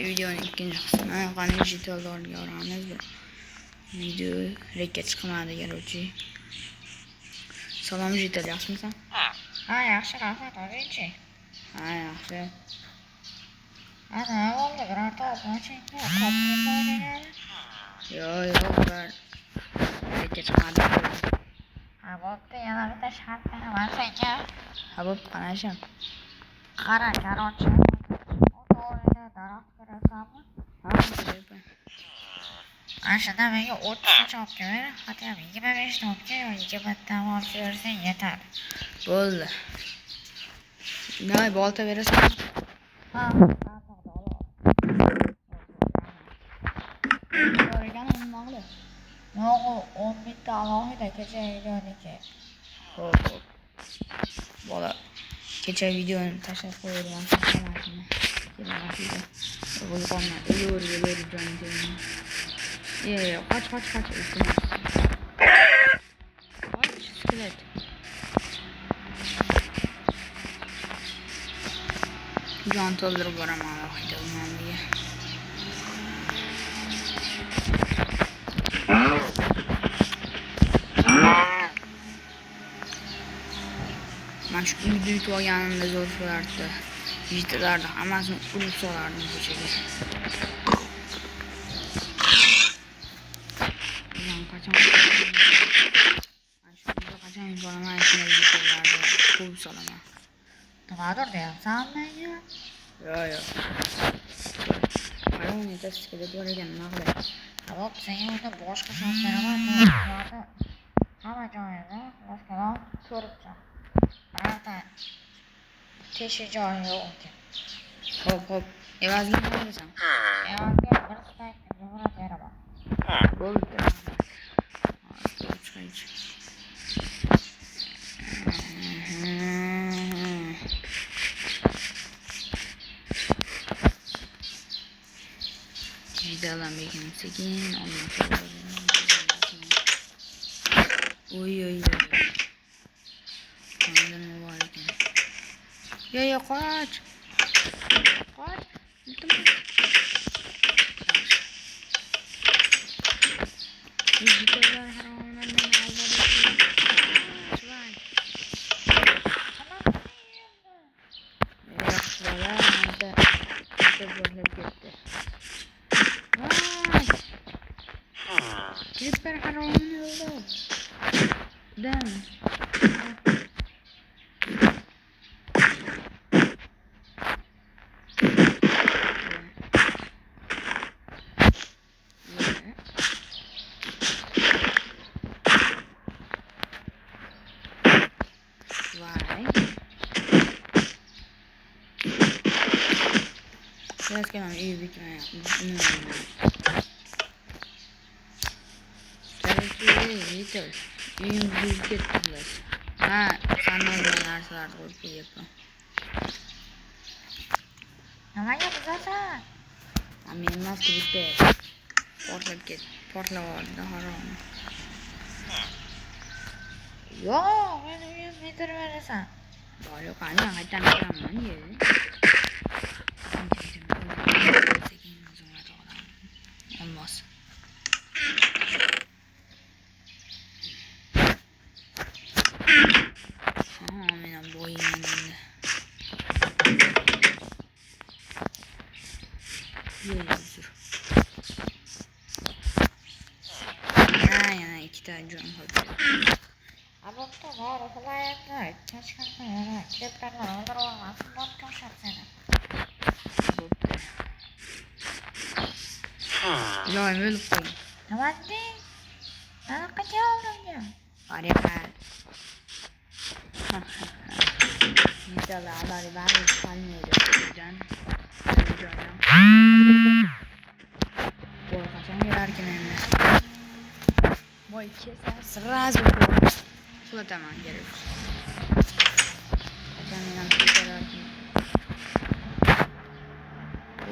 videonun ikkinchi qismi qani jitollarga boramiz. Video rekka chiqmadi garchi. Salom jitol, yaxshimisan? Ha, yaxshi, rahmat, o'zingchi? Ha, yaxshi. Ana, oldi birorta o'quvchingga qopni o'ynagan. Yo'q, bir rekka chiqmadi. Ha, bo'pti, yana bitta shart beraman senga. Ha, bo'pti, qanasham. Qara, qaroqchi. O'ta o'rnida daraxt ko'rasanmi? Ha, bo'pti. Ana shunda menga 30 ta olib ber, hatto 25 ta olib kel, yo 20 ta olib bersang yetadi. Bo'ldi. Nima bolta berasan? Ha, yo'q, 10 bitta alohida kecha videoniki. Xo'p. Bola kecha videoni tashlab qo'ydim. Qoch, skelet. Jon to'ldirib boraman alohida undan diye. Men shu uyda yutib olganimda zo'r bo'lardi. Yigitlarni hammasini urib solardim ko'chaga. Qachon boraman shunday yigitlarni urib solaman. Nimadir deyapsan menga? Yo'q. Qarang, neta skelet bor ekan, nima qilay? Hop, senga unda boshqa shans beraman. Hamma joyini masalan ko'ribsan. Birorta teshik joyi yo'q ekan. Xo'p. Evaziga nima berasan? Evaziga bir stak yumruq beraman. Bo'ldi. Gidelim bir sekin. Oy. Ondan ne var ekan? Ya qoch. Iltimos. Gidelim haroman meni avvalda. Şuvay. Yaxshilar, boshlab ketdi. Vay! Creeper haroman oldu. Dan. Vay. Biraz kelam iyi bitmeye. Yeter. Uyum büyük ettiler. Ha, sana narsalar koyup yapalım. Nima yapasan? Benim maske bitti. Portlab oldu harom. Yo'q, meni 100 metr berasan. Yo'q, qani qaytan beraman ye. Olmaz. Mening bo'yim endi. Yuzur. Yana ikkita jon qoldi. Abokda bor uxlayapti. Chashqanda yana kitoblarni o'ldirib olmasin, botga o'xshab seni. Bo'pti. Iloyim o'lib qo'y. Nima deding? Meni qancha oldingga? Bariqat. Yetalar, bari qolmaydi. Jon. Boy qachon kelarkin endi? Boy kelsa, sразу uxlataman kerak. Qachon men kelarkin?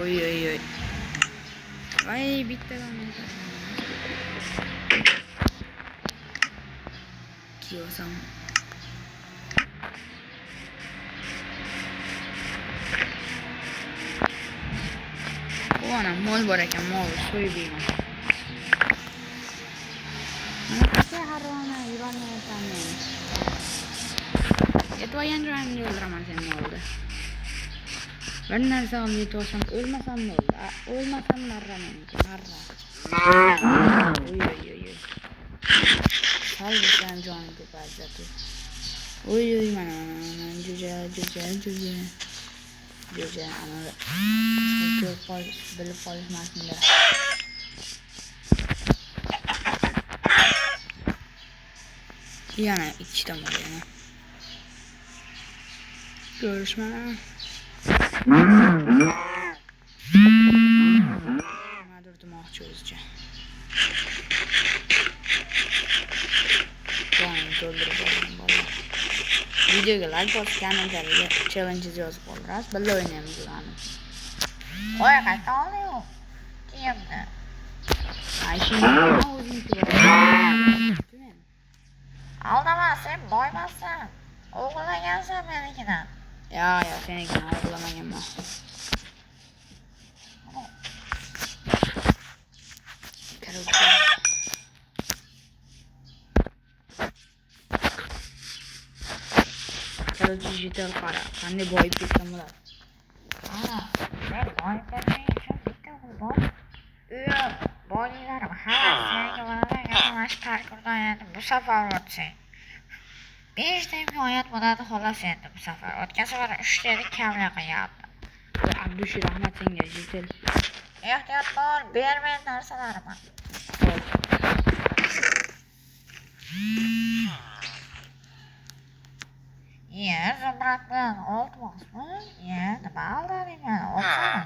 Oy. Vay, bittadan kiyosam. Mol bor ekan, mol so'yib yeyman. Mana qancha harrona yurolmayapman men. Yetvogan joyimda o'ldiraman seni molda. Bir narsa olib yetib olsam, o'lmasam bo'ldi. O'lmasam marra meniki, marra. Oy. Sal bo'lsam jonim ko'payadi. Oy, mana jo'ja. Jo'ja, ana bilib qolishmasinlar. Yana ikkita mol yana. Ko'rishmana. Nimadir demoqchi o'zicha. Jonim to'ldirib oldim bolalar. Videoga like bosib, kommentariyaga challenge yozib qoldirasiz. Birga o'ynaymiz ularni. Voy, qayta oldi-yu. Kiyimni. Ayshini o'ziniki bor. Aldama, sen boymasan. O'g'irlagansan menikidan. Yo, senikidan o'g'irlamaganman. Karol dijital qara, qanday boyib ketgan bo'ladi. Ana, men boyib ketgan uchun bitta uy bor. Uyi boyliklarim hamma senga bo'ladi. Mana parkurdan endi bu safar o'tsang. 5 ta imkoniyat bo'ladi xolos endi bu safar. O'tgan safar 3 tadan kamlar qilyapti. Abdushi, rahmat senga, dijital. Ehtiyot bor, bermay narsalarimni. Zumrad bilan oltmoqmi? Nima aldading meni? Olsana.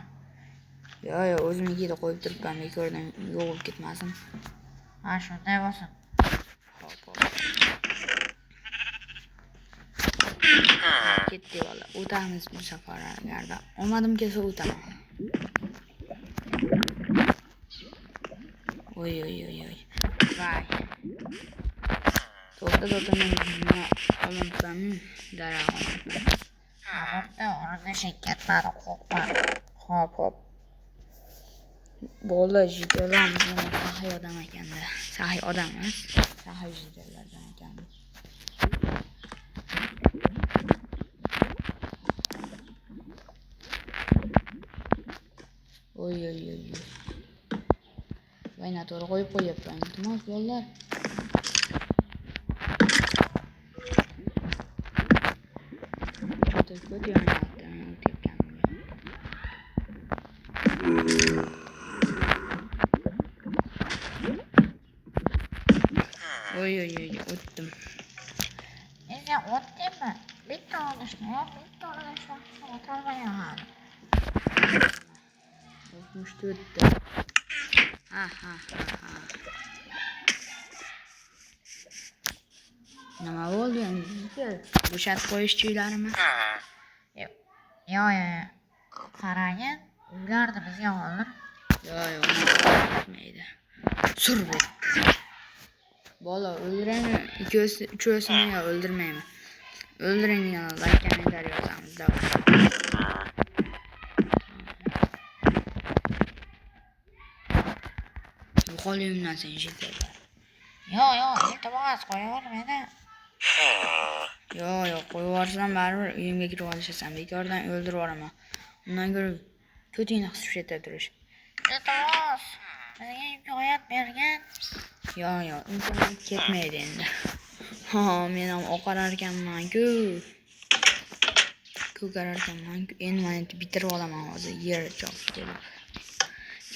Yo, o'zimnikida qo'yib turibman, bekordan yo'qolib ketmasin. Ha, shunday bo'lsin. Hop. Ketdi bola. O'tamiz bu safar agarda omadim kelsa o'taman. Oy. Vay. To'xta men olyapman. Darag'im. Bitta o'rnida ketmadi, qo'rqma. Hop. Bola jidalam sahiy odam ekanda. Sahiy odam emas, sahiy jidalardan ekan. Oy. Voy, noto'g'ri qo'yib qo'yapman. Iltimos bolalar. Ko'p yonyapti, o'tayotgan. Oy, o'tdim. Sen o'tdingmi? Bitta olishni o'tolmayman. 64 ha. Nima bo'ldi endi? Bo'shatib qo'yishchi uylarimi? Yo. Qaragin, uylarni bizga oldir. Yo, mayda. Surbi. Bola, o'ldiraymi? Uchosini yo o'ldirmayman. O'ldiring yana, like, kommentariy yozamiz. Davay. Qo'limdan sen jiddiy. Yo, iltimos qo'yaver meni. Yo, qo'yib yuborsam baribir uyimga kirib olishasan. Bekordan o'ldirib yuboraman. Undan ko'ra ko'tingni qisib turish. Iltimos, bizga imkoniyat bergan. Yo, imkoniyat ketmaydi endi. Men ham oqarar ekanman-ku. Ko'karar ekanman-ku. Endi men bitirib olaman hozir yer chopib.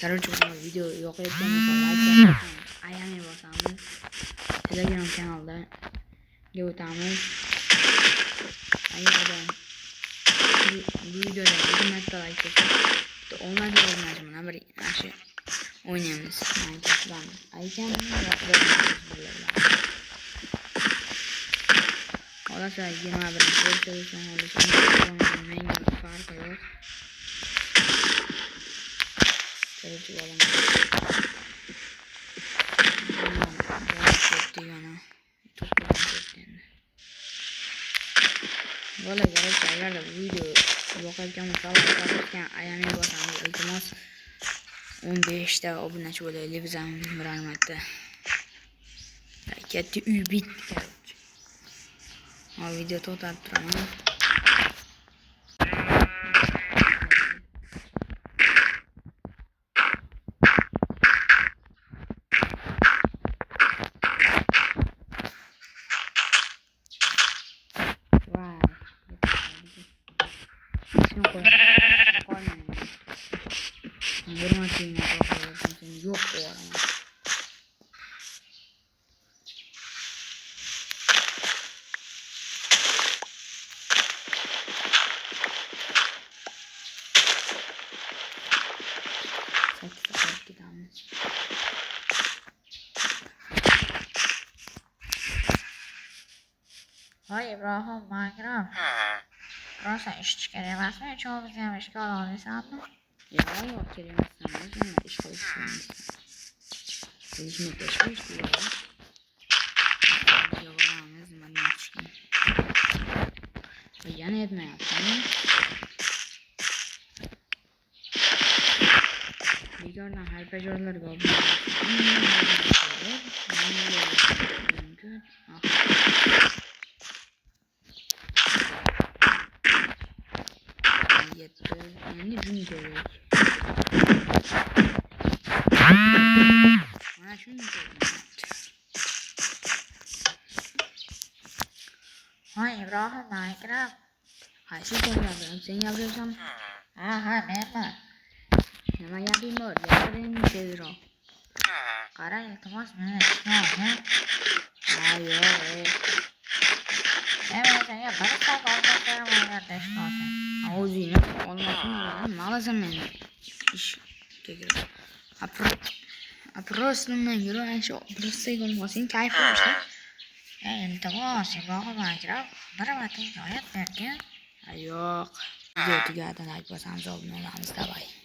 Короче, bu video yoqayotgan bo'lsa like ayamay bosamiz. Telegram kanalda o'tamiz. Agarda bu videoda 2 marta like qilsa, omad o'rnashib mana bir yaxshi o'ynaymiz. Minecraft'dan aytganman. Xolasa 21-versiyasini olishim menga farqi yo'q. Короче, bola garchi agarda bu video yoqayotgan bo'lsa ayamay bosamiz. Iltimos 15 ta obunachi bo'laylik biz ham bir marta. Katta uy bitdi, короче. Hozir video to'xtatib turaman. Yok o arama. Voy İbrahim Minecraft. Burası iş kelimesi mi? Çoğumuz yemiş ki olalıysandı. Ya yok kelimesi ama iş koyuyorsunuz. Gelişmek yaşıyor işte ya. Yalan zaman yapıştım. Yana etme yaptım. Videodan hyperjorlar gördüm. Yetti. Yani gün görüyoruz. Bana şunu görüyorum. Voy İbrahim Minecraft. Hayır siz onu yapıyorum. Sen yapıyorsan Ha ben. hemen yapayım mı? Yapayım şeydir o. Kara iltimas ne? Ne oldu? Hayır. Evet sen yaparsan olmazlarım var kardeş olsun. Ağzıyla olmasın öyle. Malazım ben. İş gelir. Aprosundan yürü. Ben şu prosayı olmasın. Kayıp olmuştu. İltimas İbrahim Minecraft. Bana bakayım hayat derken. Yok. Video tügadan like basanız olmuyor. Namız da bay.